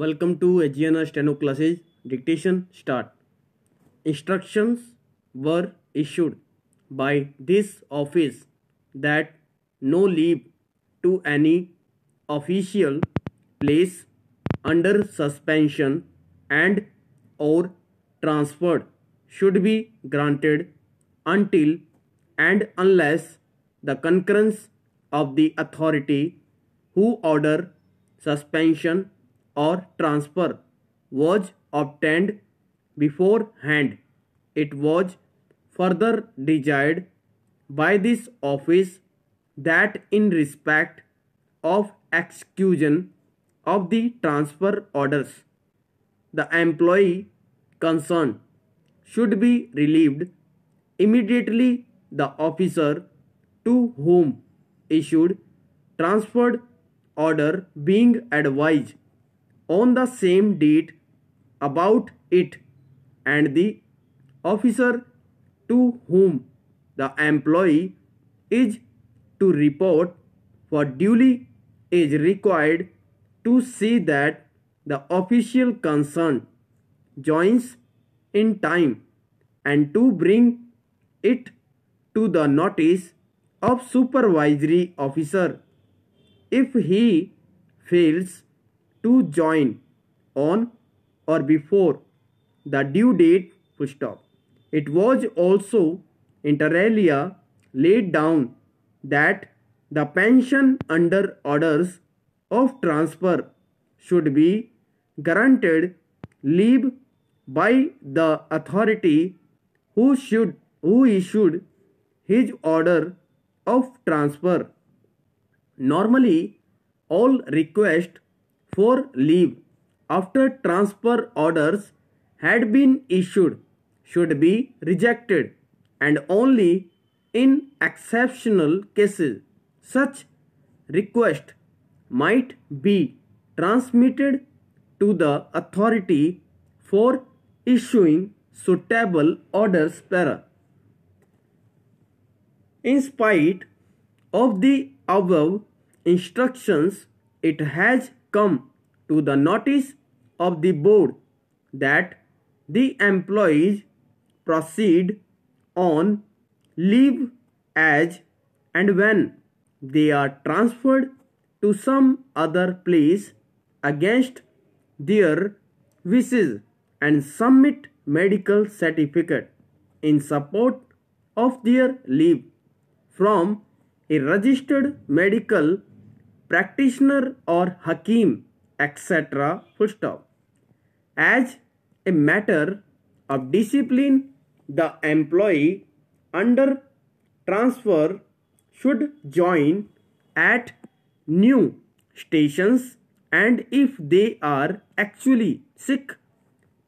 Welcome to AGNR Steno classes. Dictation start. Instructions were issued by this office that no leave to any official place under suspension and or transferred should be granted until and unless the concurrence of the authority who order suspension or transfer was obtained beforehand. It was further desired by this office that in respect of execution of the transfer orders, the employee concerned should be relieved immediately. The officer to whom issued transferred order being advised on the same date about it, and the officer to whom the employee is to report for duty is required to see that the official concerned joins in time and to bring it to the notice of supervisory officer. If he fails to join on or before the due date, full stop. It was also inter alia laid down that the pension under orders of transfer should be granted leave by the authority who issued his order of transfer. Normally, all requests for leave after transfer orders had been issued should be rejected, and only in exceptional cases such request might be transmitted to the authority for issuing suitable orders. Para. In spite of the above instructions, it has come to the notice of the board that the employees proceed on leave as and when they are transferred to some other place against their wishes and submit medical certificate in support of their leave from a registered medical practitioner or hakim, etc. Full stop. As a matter of discipline, the employee under transfer should join at new stations, and if they are actually sick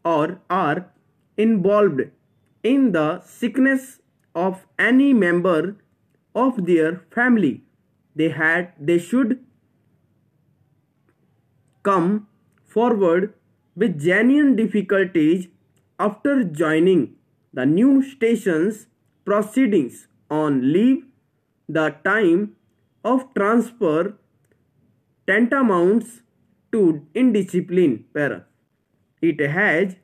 or are involved in the sickness of any member of their family, they should come forward with genuine difficulties after joining the new station's proceedings on leave. The time of transfer tantamounts to indiscipline. Para. It has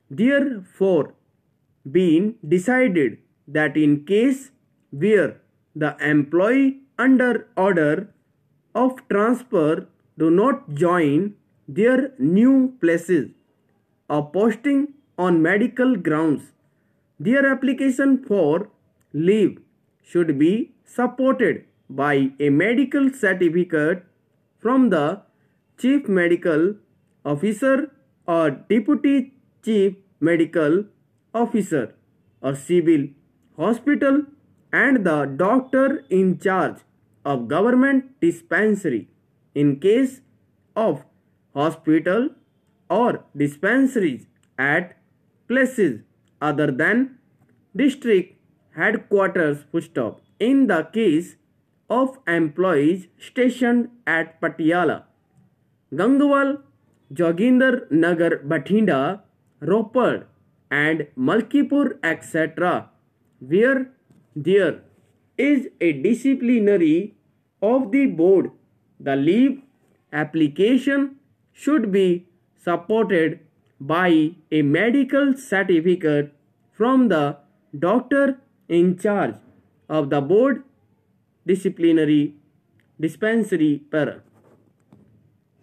therefore been decided that in case where the employee under order of transfer do not join their new places of posting on medical grounds, their application for leave should be supported by a medical certificate from the chief medical officer or deputy chief medical officer or civil hospital and the doctor in charge of government dispensary. In case of hospital or dispensaries at places other than district headquarters, full stop. In the case of employees stationed at Patiala, Gangwal, Joginder Nagar, Bathinda, Ropar and Malkipur, etc., where there is a disciplinary of the board, the leave application should be supported by a medical certificate from the doctor in charge of the board disciplinary dispensary.